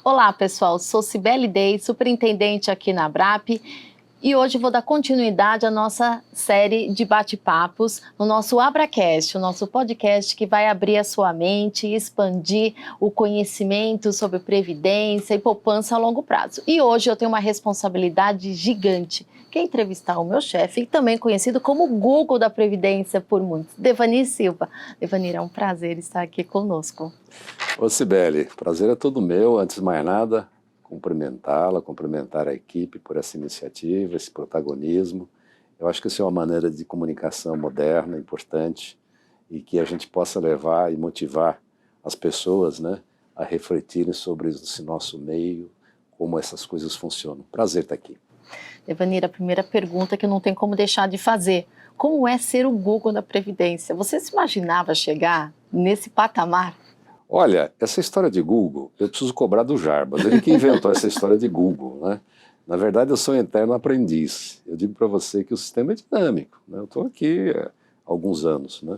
Olá pessoal, sou Cibele Day, superintendente aqui na Abrap, e hoje vou dar continuidade à nossa série de bate-papos no nosso Abracast, o nosso podcast que vai abrir a sua mente e expandir o conhecimento sobre previdência e poupança a longo prazo. E hoje eu tenho uma responsabilidade gigante, que é entrevistar o meu chefe, também conhecido como o Google da Previdência por muitos, Devanir Silva. Devanir, é um prazer estar aqui conosco. Ô Cibele, prazer é todo meu. Antes de mais nada, cumprimentá-la, cumprimentar a equipe por essa iniciativa, esse protagonismo. Eu acho que isso é uma maneira de comunicação moderna, importante, e que a gente possa levar e motivar as pessoas, né, a refletirem sobre esse nosso meio, como essas coisas funcionam. Prazer estar aqui. Devanir, a primeira pergunta que não tem como deixar de fazer: como é ser o Google da Previdência? Você se imaginava chegar nesse patamar? Olha, essa história de Google, eu preciso cobrar do Jarbas, ele que inventou essa história de Google, né? Na verdade, eu sou um eterno aprendiz. Eu digo para você que o sistema é dinâmico, né? Eu estou aqui há alguns anos, né?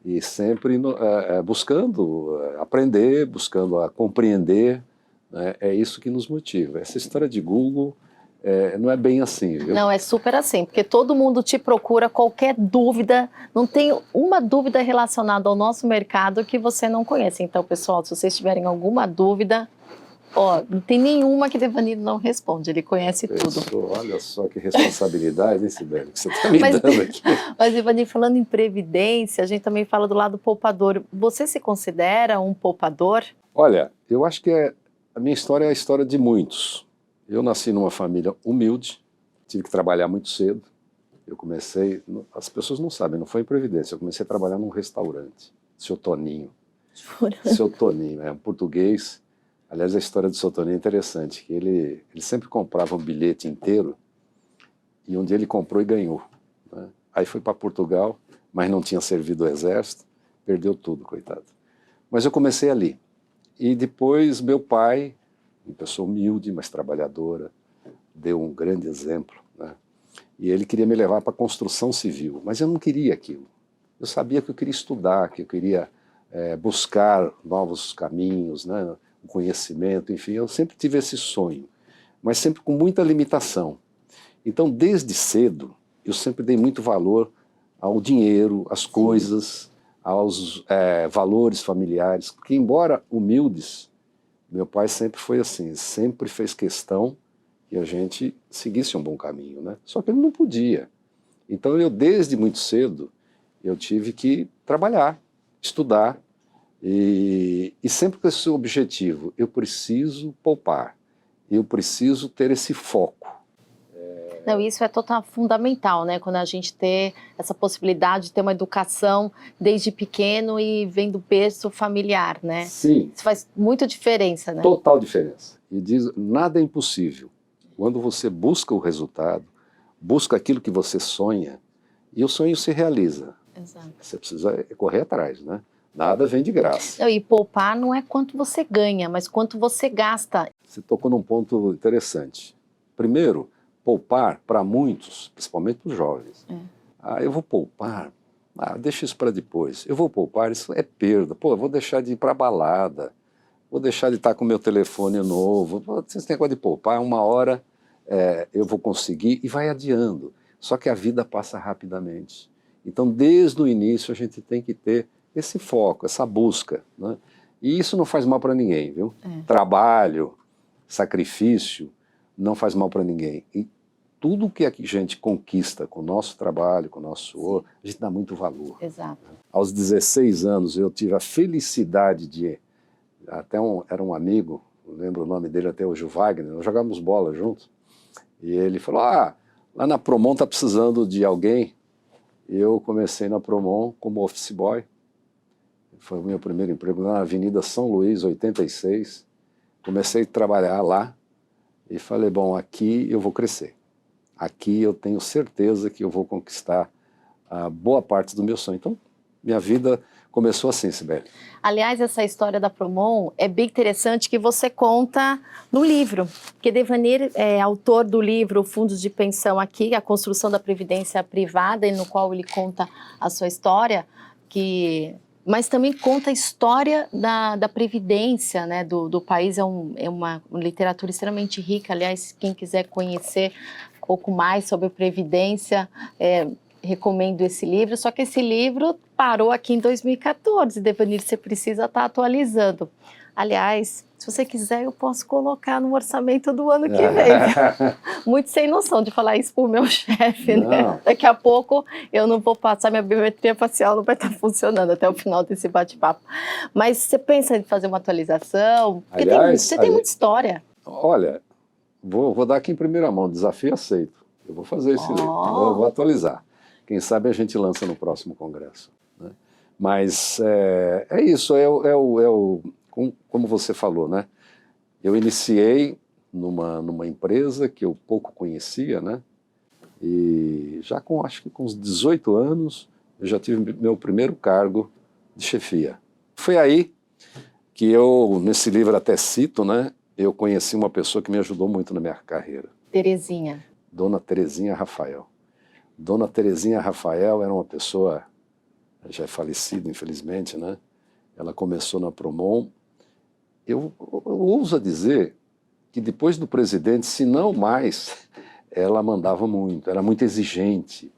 E sempre buscando aprender, buscando compreender, né? É isso que nos motiva. Essa história de Google não é bem assim, viu? Não, é super assim, porque todo mundo te procura, qualquer dúvida, não tem uma dúvida relacionada ao nosso mercado que você não conhece. Então, pessoal, se vocês tiverem alguma dúvida, não tem nenhuma que Devanir não responde, ele conhece tudo. Olha só que responsabilidade, hein, Sibeli, que você está me dando aqui. Mas, Devanir, falando em previdência, a gente também fala do lado poupador. Você se considera um poupador? Olha, eu acho que a minha história é a história de muitos. Eu nasci numa família humilde, tive que trabalhar muito cedo. Eu comecei, as pessoas não sabem, não foi em Previdência, eu comecei a trabalhar num restaurante, Seu Toninho. Seu Toninho, é um português. Aliás, a história do Seu Toninho é interessante, que ele sempre comprava um bilhete inteiro, e um dia ele comprou e ganhou, né? Aí foi para Portugal, mas não tinha servido o exército, perdeu tudo, coitado. Mas eu comecei ali. E depois meu pai, uma pessoa humilde, mas trabalhadora, deu um grande exemplo, né? E ele queria me levar para a construção civil, mas eu não queria aquilo. Eu sabia que eu queria estudar, que eu queria buscar novos caminhos, né? O conhecimento, enfim, eu sempre tive esse sonho, mas sempre com muita limitação. Então, desde cedo, eu sempre dei muito valor ao dinheiro, às coisas, aos valores familiares, que embora humildes, meu pai sempre foi assim, sempre fez questão que a gente seguisse um bom caminho, né? Só que ele não podia. Então eu, desde muito cedo, eu tive que trabalhar, estudar, e sempre com esse objetivo: eu preciso poupar, eu preciso ter esse foco. Não, isso é total fundamental, né? Quando a gente tem essa possibilidade de ter uma educação desde pequeno e vem do berço familiar, né? Sim. Isso faz muita diferença, né? Total diferença. E diz, nada é impossível. Quando você busca o resultado, busca aquilo que você sonha, e o sonho se realiza. Exato. Você precisa correr atrás, né? Nada vem de graça. Não, e poupar não é quanto você ganha, mas quanto você gasta. Você tocou num ponto interessante. Primeiro, poupar, para muitos, principalmente para os jovens. Eu vou poupar, deixa isso para depois. Eu vou poupar, isso é perda. Pô, eu vou deixar de ir para a balada, vou deixar de estar com o meu telefone novo. Esse negócio de poupar, uma hora eu vou conseguir, e vai adiando. Só que a vida passa rapidamente. Então, desde o início, a gente tem que ter esse foco, essa busca, né? E isso não faz mal para ninguém, viu? Trabalho, sacrifício, não faz mal para ninguém. E tudo que a gente conquista com o nosso trabalho, com o nosso suor, a gente dá muito valor. Exato. Aos 16 anos, eu tive a felicidade de... era um amigo, eu lembro o nome dele até hoje, o Wagner, nós jogávamos bola juntos. E ele falou, lá na Promon está precisando de alguém. Eu comecei na Promon como office boy. Foi o meu primeiro emprego na Avenida São Luís, 86. Comecei a trabalhar lá e falei, bom, aqui eu vou crescer. Aqui eu tenho certeza que eu vou conquistar a boa parte do meu sonho. Então, minha vida começou assim, Sibeli. Aliás, essa história da Promon é bem interessante que você conta no livro, porque Devanir é autor do livro Fundos de Pensão aqui, a construção da previdência privada, no qual ele conta a sua história, mas também conta a história da previdência, né, do país. É uma literatura extremamente rica. Aliás, quem quiser conhecer um pouco mais sobre previdência, recomendo esse livro, só que esse livro parou aqui em 2014, Devanir, você precisa estar atualizando. Aliás, se você quiser, eu posso colocar no orçamento do ano que vem. Muito sem noção de falar isso pro meu chefe, né? Daqui a pouco eu não vou passar, minha biometria facial não vai estar funcionando até o final desse bate-papo. Mas você pensa em fazer uma atualização? Porque Aliás, você tem muita história. Olha, vou dar aqui em primeira mão, desafio aceito. Eu vou fazer esse livro, vou atualizar. Quem sabe a gente lança no próximo congresso, né? Mas é isso, como você falou, né? Eu iniciei numa empresa que eu pouco conhecia, né? E já acho que com uns 18 anos, eu já tive meu primeiro cargo de chefia. Foi aí que eu, nesse livro até cito, né? Eu conheci uma pessoa que me ajudou muito na minha carreira. Terezinha. Dona Terezinha Rafael. Dona Terezinha Rafael era uma pessoa, já é falecida, infelizmente, né? Ela começou na Promon. Eu ouso dizer que depois do presidente, se não mais, ela mandava muito, era muito exigente,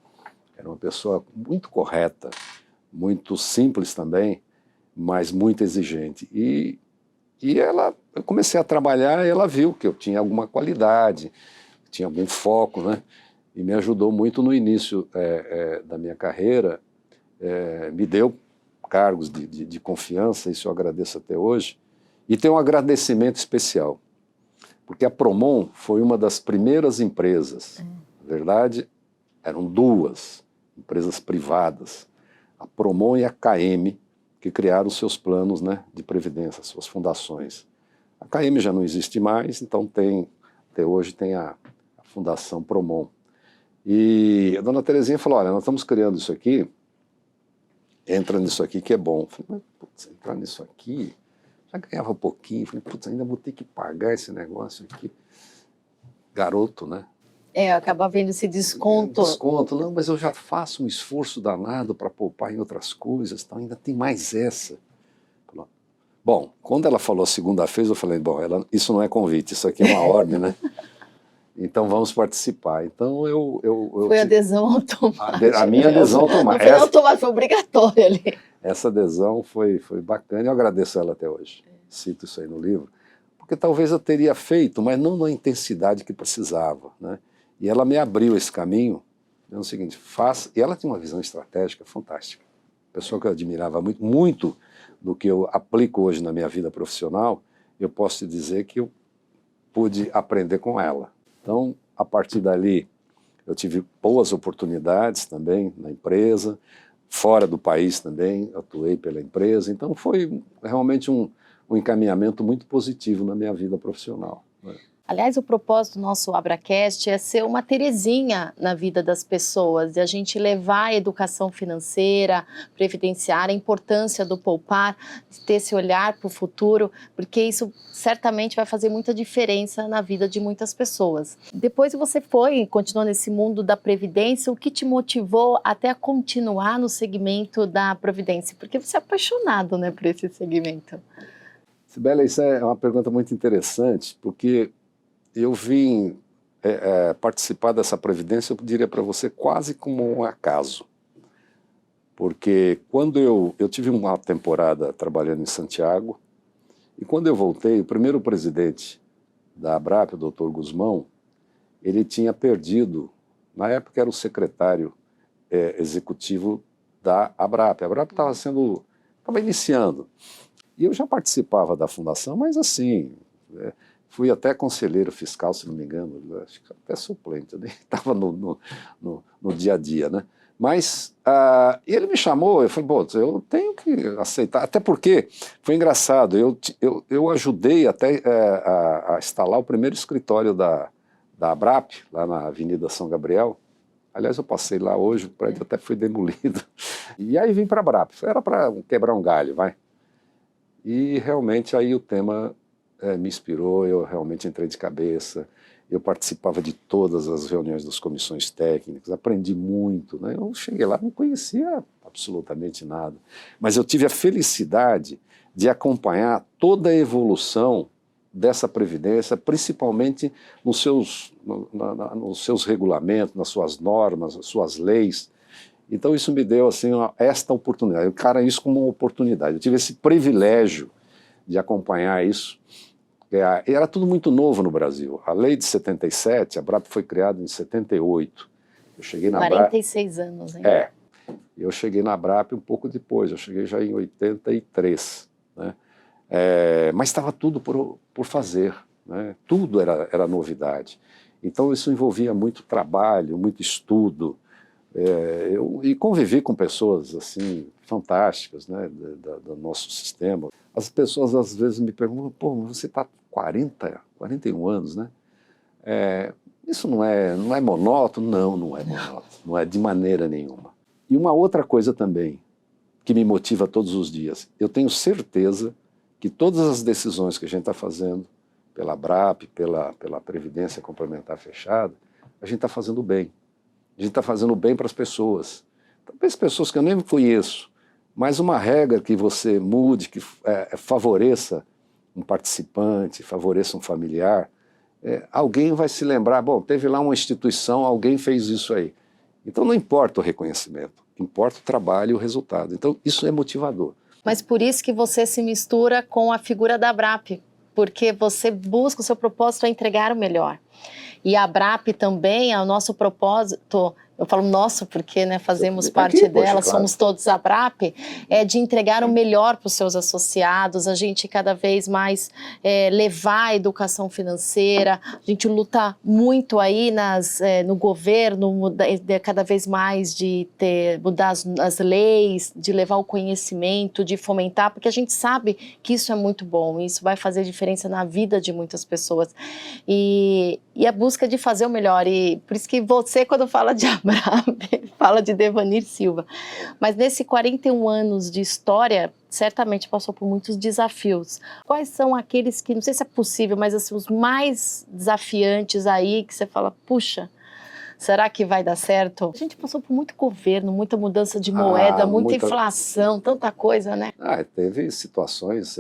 era uma pessoa muito correta, muito simples também, mas muito exigente. E eu comecei a trabalhar e ela viu que eu tinha alguma qualidade, tinha algum foco, né? E me ajudou muito no início da minha carreira, me deu cargos de confiança, isso eu agradeço até hoje, e tenho um agradecimento especial, porque a Promon foi uma das primeiras empresas, na verdade, eram duas empresas privadas, a Promon e a KM, que criaram os seus planos, né, de previdência, suas fundações. A KM já não existe mais, então até hoje tem a Fundação Promon. E a dona Terezinha falou, olha, nós estamos criando isso aqui, entra nisso aqui que é bom. Eu falei, mas putz, entrar nisso aqui, já ganhava pouquinho, eu falei, putz, ainda vou ter que pagar esse negócio aqui. Garoto, né? Acaba vendo esse desconto. Desconto, não, mas eu já faço um esforço danado para poupar em outras coisas, então ainda tem mais essa. Bom, quando ela falou a segunda vez, eu falei, bom, isso não é convite, isso aqui é uma ordem, né? Então vamos participar. Então foi adesão automática. A minha adesão automática. Não foi automática, foi obrigatória ali. Essa adesão foi bacana e eu agradeço ela até hoje. Cito isso aí no livro. Porque talvez eu teria feito, mas não na intensidade que precisava, né? E ela me abriu esse caminho, dizendo o seguinte, faça. E ela tinha uma visão estratégica fantástica. Pessoa que eu admirava muito, muito do que eu aplico hoje na minha vida profissional, eu posso te dizer que eu pude aprender com ela. Então, a partir dali, eu tive boas oportunidades também na empresa, fora do país também, atuei pela empresa. Então, foi realmente um encaminhamento muito positivo na minha vida profissional, né? Aliás, o propósito do nosso Abracast é ser uma Terezinha na vida das pessoas, e a gente levar a educação financeira, previdenciária, a importância do poupar, ter esse olhar para o futuro, porque isso certamente vai fazer muita diferença na vida de muitas pessoas. Depois você continuou nesse mundo da previdência, o que te motivou até a continuar no segmento da previdência? Porque você é apaixonado, né, por esse segmento. Sibeli, isso é uma pergunta muito interessante, porque eu vim participar dessa previdência, eu diria para você, quase como um acaso. Porque quando eu tive uma temporada trabalhando em Santiago, e quando eu voltei, o primeiro presidente da ABRAP, o Dr. Guzmão, ele tinha perdido, na época era o secretário executivo da ABRAP. A ABRAP estava iniciando. E eu já participava da fundação, mas assim... fui até conselheiro fiscal, se não me engano, acho que até suplente, eu nem estava no dia a dia, né? Mas ele me chamou, eu falei, bom, eu tenho que aceitar, até porque foi engraçado, eu ajudei até a instalar o primeiro escritório da ABRAP, lá na Avenida São Gabriel. Aliás, eu passei lá hoje, o prédio até foi demolido. E aí vim para a Brap, era para quebrar um galho, vai. E realmente aí o tema me inspirou, eu realmente entrei de cabeça, eu participava de todas as reuniões das comissões técnicas, aprendi muito, né? Eu cheguei lá, não conhecia absolutamente nada, mas eu tive a felicidade de acompanhar toda a evolução dessa Previdência, principalmente nos seus regulamentos, nas suas normas, nas suas leis. Então isso me deu assim, esta oportunidade, eu encaro isso como uma oportunidade, eu tive esse privilégio de acompanhar isso. Era tudo muito novo no Brasil. A lei de 77, a Brap foi criada em 78. Eu cheguei na 46 anos, hein? Eu cheguei na Brap um pouco depois, eu cheguei já em 83, né? Mas estava tudo por fazer, né? Tudo era novidade. Então isso envolvia muito trabalho, muito estudo, e convivi com pessoas assim fantásticas, né, do nosso sistema. As pessoas às vezes me perguntam, pô, você está 41 anos, né? Isso não é monótono? Não é monótono, não é de maneira nenhuma. E uma outra coisa também que me motiva todos os dias, eu tenho certeza que todas as decisões que a gente está fazendo pela Brap, pela Previdência Complementar Fechada, a gente está fazendo bem. A gente está fazendo bem para as pessoas. Talvez pessoas que eu nem conheço, mas uma regra que você mude, que favoreça um participante, favoreça um familiar, alguém vai se lembrar, bom, teve lá uma instituição, alguém fez isso aí. Então não importa o reconhecimento, importa o trabalho e o resultado. Então isso é motivador. Mas por isso que você se mistura com a figura da Brap, porque você busca, o seu propósito é entregar o melhor. E a Brap também, o nosso propósito, eu falo nosso porque, né, fazemos parte dela, poxa, claro. Somos todos a Brap, é de entregar o melhor para os seus associados, a gente cada vez mais levar a educação financeira, a gente luta muito aí no governo, cada vez mais de mudar as leis, de levar o conhecimento, de fomentar, porque a gente sabe que isso é muito bom, isso vai fazer diferença na vida de muitas pessoas. E a busca de fazer o melhor, e por isso que você, quando fala de Brap, fala de Devanir Silva. Mas nesse 41 anos de história, certamente passou por muitos desafios. Quais são aqueles que, não sei se é possível, mas assim, os mais desafiantes aí, que você fala, puxa, será que vai dar certo? A gente passou por muito governo, muita mudança de moeda, muita inflação, tanta coisa, né? Teve situações,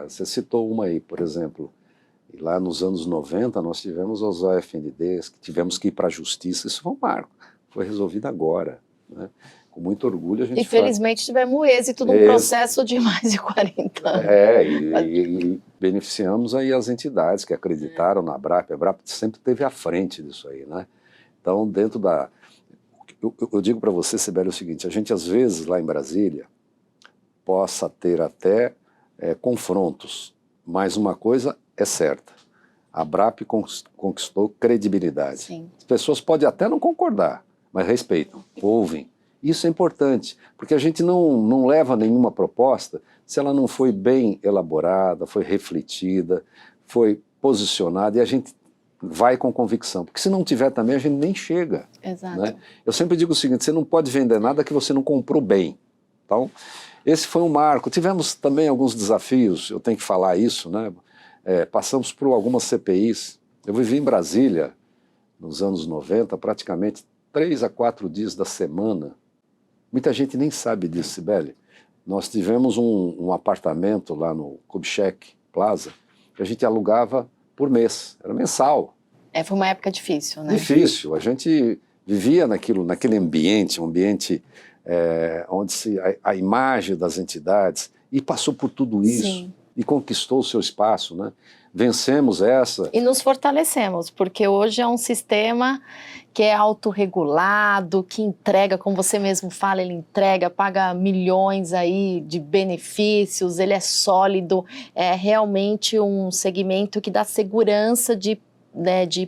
você citou uma aí, por exemplo, e lá nos anos 90 nós tivemos os OFNDs, que tivemos que ir para a justiça, isso foi um marco, foi resolvido agora, né? Com muito orgulho a gente Infelizmente tivemos êxito num processo de mais de 40 anos. E beneficiamos aí as entidades que acreditaram na Brap, a Brap sempre esteve à frente disso aí, né? Então dentro da... Eu digo para você, Sibeli, o seguinte, a gente às vezes lá em Brasília possa ter até confrontos, mas uma coisa é certa, a Brap conquistou credibilidade. Sim. As pessoas podem até não concordar, mas respeitam, ouvem. Isso é importante, porque a gente não leva nenhuma proposta se ela não foi bem elaborada, foi refletida, foi posicionada, e a gente vai com convicção, porque se não tiver também a gente nem chega. Exato. Né? Eu sempre digo o seguinte, você não pode vender nada que você não comprou bem. Então, esse foi um marco. Tivemos também alguns desafios, eu tenho que falar isso, né? Passamos por algumas CPIs. Eu vivi em Brasília, nos anos 90, praticamente 3 a 4 dias da semana. Muita gente nem sabe disso, Sibeli. Nós tivemos um apartamento lá no Kubitschek Plaza, que a gente alugava por mês, era mensal. Foi uma época difícil, né? Difícil, a gente vivia naquele ambiente, onde a imagem das entidades, e passou por tudo isso. Sim. E conquistou o seu espaço, né? Vencemos essa. E nos fortalecemos, porque hoje é um sistema que é autorregulado, que entrega, como você mesmo fala, ele entrega, paga milhões aí de benefícios, ele é sólido, é realmente um segmento que dá segurança de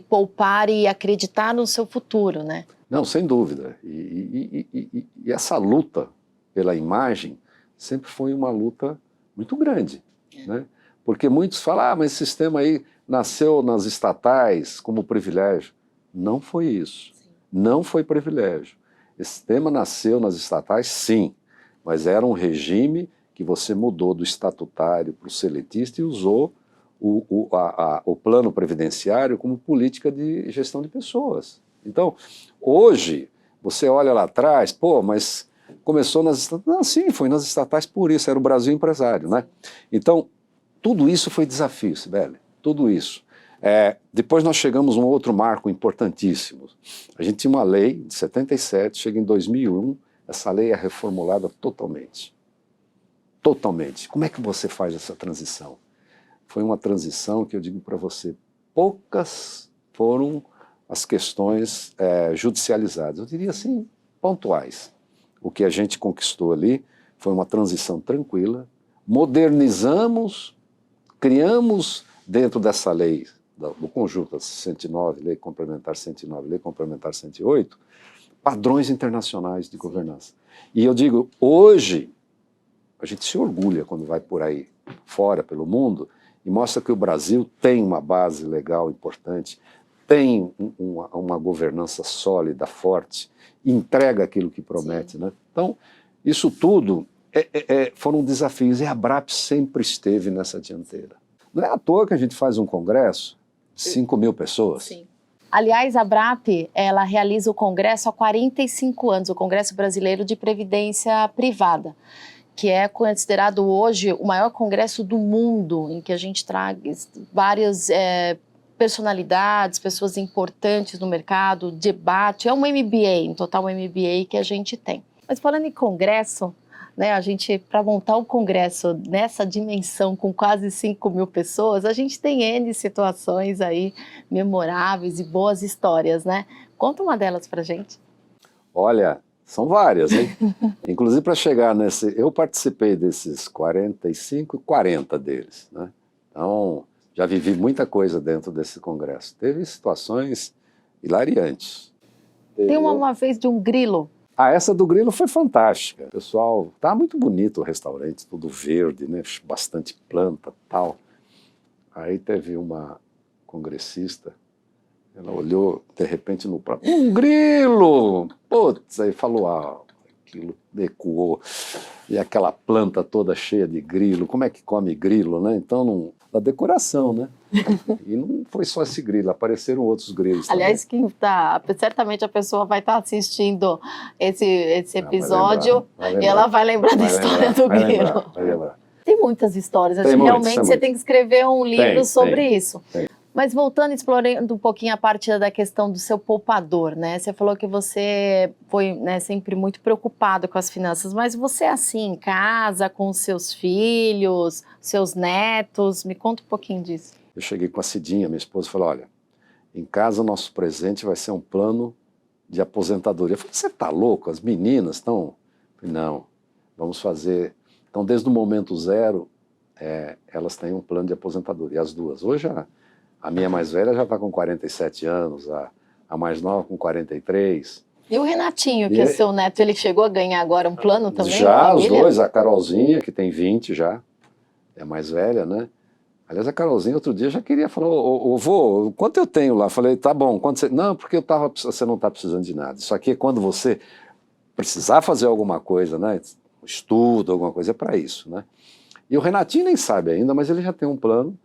poupar e acreditar no seu futuro, né? Não, sem dúvida. E essa luta pela imagem sempre foi uma luta muito grande. Né? Porque muitos falam, mas esse sistema aí nasceu nas estatais como privilégio. Não foi isso. Sim. Não foi privilégio. Esse sistema nasceu nas estatais, sim, mas era um regime que você mudou do estatutário para o seletista e usou o plano previdenciário como política de gestão de pessoas. Então, hoje, você olha lá atrás, pô, mas começou nas estatais. Não, sim, foi nas estatais por isso, era o Brasil empresário, né? Então, tudo isso foi desafio, Sibeli, tudo isso. Depois nós chegamos a um outro marco importantíssimo. A gente tinha uma lei de 77, chega em 2001, essa lei é reformulada totalmente. Totalmente. Como é que você faz essa transição? Foi uma transição que eu digo para você, poucas foram as questões judicializadas. Eu diria assim, pontuais. O que a gente conquistou ali foi uma transição tranquila, modernizamos, criamos dentro dessa lei, do conjunto da 109, Lei Complementar 109, Lei Complementar 108, padrões internacionais de governança. E eu digo, hoje, a gente se orgulha quando vai por aí fora, pelo mundo, e mostra que o Brasil tem uma base legal importante, tem uma governança sólida, forte, entrega aquilo que promete, né? Então, isso tudo foram desafios, e a ABRAP sempre esteve nessa dianteira. Não é à toa que a gente faz um congresso de 5 mil pessoas. Sim. Aliás, a ABRAP, ela realiza o congresso há 45 anos, o Congresso Brasileiro de Previdência Privada, que é considerado hoje o maior congresso do mundo, em que a gente traz várias personalidades, pessoas importantes no mercado, debate, é um MBA, um total MBA que a gente tem. Mas falando em congresso, né, a gente, para montar um congresso nessa dimensão com quase 5 mil pessoas, a gente tem N situações aí memoráveis e boas histórias, né? Conta uma delas pra gente. Olha, são várias, hein? Inclusive para chegar nesse... Eu participei desses 45 e 40 deles, né? Então, já vivi muita coisa dentro desse congresso. Teve situações hilariantes. Tem uma vez de um grilo. Essa do grilo foi fantástica. Pessoal, tá muito bonito o restaurante, tudo verde, né? Bastante planta, tal. Aí teve uma congressista, ela olhou de repente no prato, um grilo! Putz, aí falou, aquilo ecoou. E aquela planta toda cheia de grilo, como é que come grilo, né? Então, da decoração, né? E não foi só esse grilo, apareceram outros grilos. Aliás, certamente a pessoa vai estar assistindo esse episódio vai lembrar, e ela vai lembrar da história do grilo. Vai lembrar. Tem muitas histórias, acho que realmente você tem que escrever um livro sobre isso. Mas voltando, explorando um pouquinho a parte da questão do seu poupador, né? Você falou que você foi, né, sempre muito preocupado com as finanças, mas você assim, em casa, com os seus filhos, seus netos, me conta um pouquinho disso. Eu cheguei com a Cidinha, minha esposa, e falou, olha, em casa o nosso presente vai ser um plano de aposentadoria. Eu falei, você tá louco? As meninas estão... Não, vamos fazer... Então, desde o momento zero, elas têm um plano de aposentadoria, as duas. Hoje, a minha mais velha já está com 47 anos, a mais nova com 43. E o Renatinho, que é seu neto, ele chegou a ganhar agora um plano também? Já, os dois, a Carolzinha, que tem 20 já, é a mais velha, né? Aliás, a Carolzinha outro dia já queria falar, vô, quanto eu tenho lá? Falei, tá bom, quanto você... Não, porque você não está precisando de nada. Isso aqui é quando você precisar fazer alguma coisa, né? Estudo, alguma coisa, é para isso, né? E o Renatinho nem sabe ainda, mas ele já tem um plano.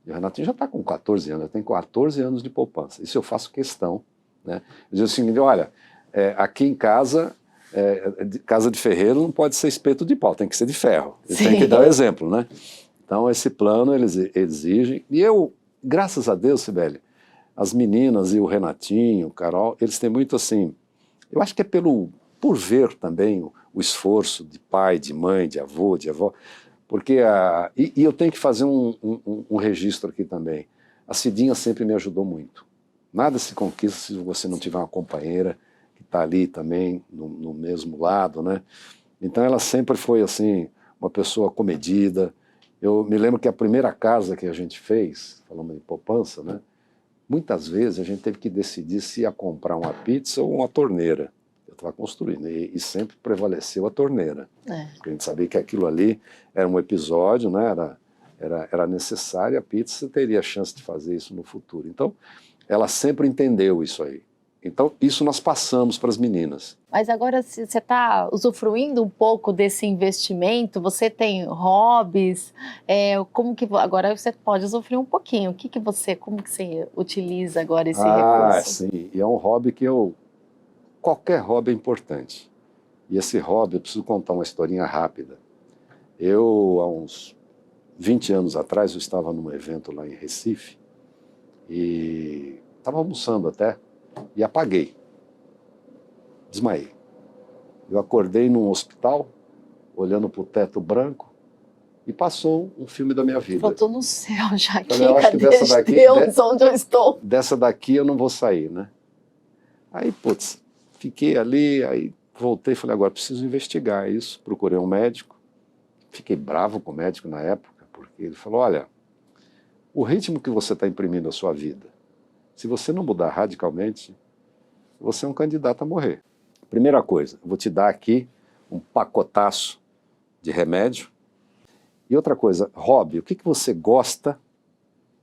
E o Renatinho já está com 14 anos, já tem 14 anos de poupança. Isso eu faço questão, né? Eu digo assim, olha, aqui em casa, casa de ferreiro não pode ser espeto de pau, tem que ser de ferro. Ele tem que dar o exemplo, né? Então esse plano eles exigem. E eu, graças a Deus, Sibeli, as meninas e o Renatinho, o Carol, eles têm muito assim, eu acho que é por ver também o esforço de pai, de mãe, de avô, de avó, porque e eu tenho que fazer um registro aqui também. A Cidinha sempre me ajudou muito. Nada se conquista se você não tiver uma companheira que está ali também, no mesmo lado, né? Então ela sempre foi assim, uma pessoa comedida. Eu me lembro que a primeira casa que a gente fez, falando em poupança, né? Muitas vezes a gente teve que decidir se ia comprar uma pizza ou uma torneira. Eu estava construindo, e sempre prevaleceu a torneira. Porque a gente sabia que aquilo ali era um episódio, né? Era necessário, a pizza teria chance de fazer isso no futuro. Então, ela sempre entendeu isso aí. Então, isso nós passamos para as meninas. Mas agora, se você está usufruindo um pouco desse investimento, você tem hobbies, como que agora você pode usufruir um pouquinho? Como que você utiliza agora esse recurso? Sim, e é um hobby qualquer hobby é importante. E esse hobby, eu preciso contar uma historinha rápida. Há uns 20 anos atrás, eu estava num evento lá em Recife e estava almoçando até e apaguei. Desmaiei. Eu acordei num hospital, olhando para o teto branco, e passou um filme da minha vida. Eu tô no céu já aqui, eu acho que dessa daqui, Deus, onde eu estou? Dessa daqui eu não vou sair, né? Aí, putz, fiquei ali, aí voltei e falei, agora preciso investigar isso. Procurei um médico, fiquei bravo com o médico na época, porque ele falou, olha, o ritmo que você está imprimindo a sua vida, se você não mudar radicalmente, você é um candidato a morrer. Primeira coisa, eu vou te dar aqui um pacotaço de remédio. E outra coisa, hobby, o que você gosta,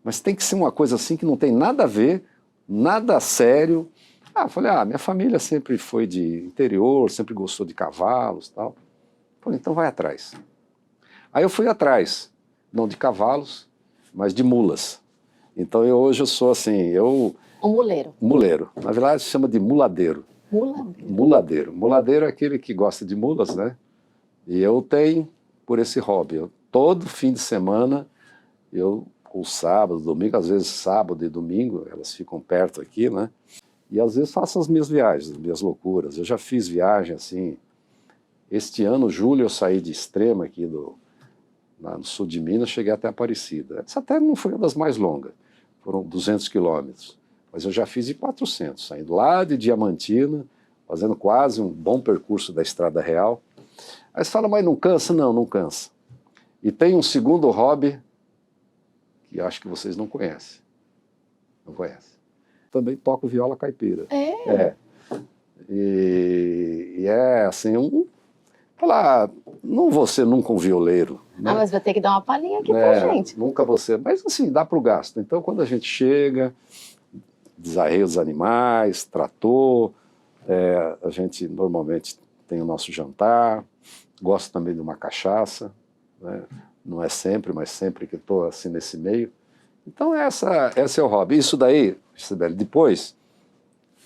mas tem que ser uma coisa assim que não tem nada a ver, nada sério. Eu falei, minha família sempre foi de interior, sempre gostou de cavalos e tal. Falei, então vai atrás. Aí eu fui atrás, não de cavalos, mas de mulas. Então hoje eu sou assim, Um muleiro. Muleiro. Na verdade se chama de muladeiro. Muladeiro. Muladeiro é aquele que gosta de mulas, né? E eu tenho por esse hobby. Todo fim de semana, ou sábado, domingo, às vezes sábado e domingo, elas ficam perto aqui, né? E às vezes faço as minhas viagens, as minhas loucuras. Eu já fiz viagem assim. Este ano, julho, eu saí de Extrema, aqui lá no sul de Minas, cheguei até Aparecida. Essa até não foi uma das mais longas, foram 200 quilômetros. Mas eu já fiz de 400, saindo lá de Diamantina, fazendo quase um bom percurso da Estrada Real. Aí você fala, mas não cansa? Não, não cansa. E tem um segundo hobby que acho que vocês não conhecem. Não conhecem. Também toco viola caipira. E é assim, falar, não vou ser nunca um violeiro. Né? Mas vai ter que dar uma palhinha aqui pra gente. Nunca vou ser, mas assim, dá para o gasto. Então quando a gente chega, desarreia os animais, trator, a gente normalmente tem o nosso jantar, gosto também de uma cachaça, né? Não é sempre, mas sempre que estou assim nesse meio. Então esse é o hobby. Isso daí, Sibeli, depois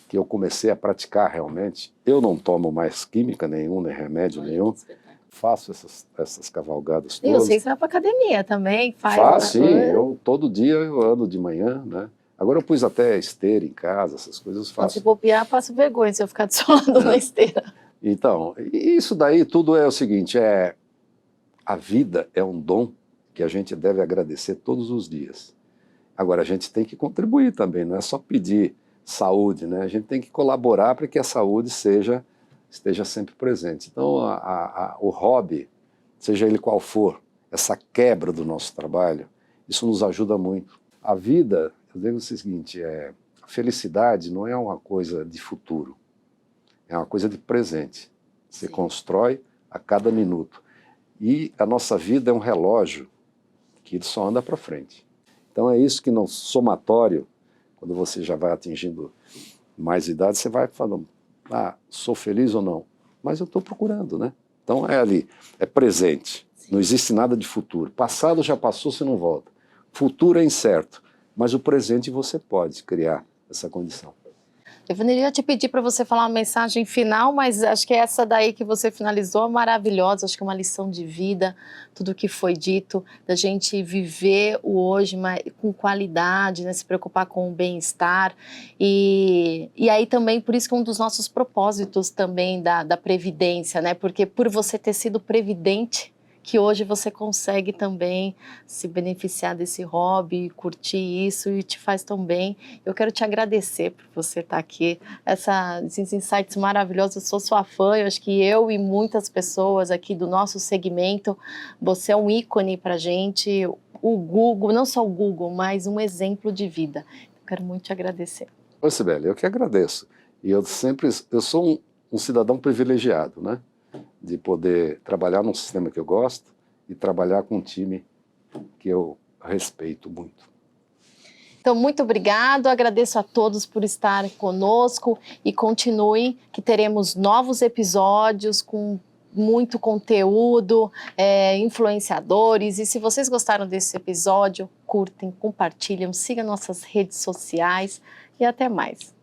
que eu comecei a praticar realmente, eu não tomo mais química nenhum, nem remédio nenhum, faço essas cavalgadas todas. E eu sei que você vai para academia também, sim, todo dia eu ando de manhã, né? Agora eu pus até esteira em casa, essas coisas eu faço. Se bobear, passo vergonha se eu ficar do seu lado na esteira. Então, isso daí tudo é o seguinte, a vida é um dom que a gente deve agradecer todos os dias. Agora, a gente tem que contribuir também, não é só pedir saúde, né? A gente tem que colaborar para que a saúde esteja sempre presente. Então, o hobby, seja ele qual for, essa quebra do nosso trabalho, isso nos ajuda muito. A vida, eu digo o seguinte, a felicidade não é uma coisa de futuro, é uma coisa de presente. Você constrói a cada minuto. E a nossa vida é um relógio que ele só anda para frente. Então é isso que no somatório, quando você já vai atingindo mais idade, você vai falando, sou feliz ou não? Mas eu estou procurando, né? Então é ali, é presente. Sim. Não existe nada de futuro. Passado já passou, você não volta. Futuro é incerto, mas o presente você pode criar essa condição. Eu ia te pedir para você falar uma mensagem final, mas acho que essa daí que você finalizou é maravilhosa, acho que é uma lição de vida, tudo que foi dito, da gente viver o hoje com qualidade, né, se preocupar com o bem-estar, e aí também, por isso que é um dos nossos propósitos também da Previdência, né, porque por você ter sido previdente, que hoje você consegue também se beneficiar desse hobby, curtir isso e te faz tão bem. Eu quero te agradecer por você estar aqui, esses insights maravilhosos, eu sou sua fã, eu acho que eu e muitas pessoas aqui do nosso segmento, você é um ícone pra gente, o Google, não só o Google, mas um exemplo de vida. Eu quero muito te agradecer. Oi, Sibeli, eu que agradeço. E eu sou um cidadão privilegiado, né? De poder trabalhar num sistema que eu gosto e trabalhar com um time que eu respeito muito. Então, muito obrigado, agradeço a todos por estar conosco e continuem que teremos novos episódios com muito conteúdo, influenciadores. E se vocês gostaram desse episódio, curtem, compartilhem, sigam nossas redes sociais e até mais.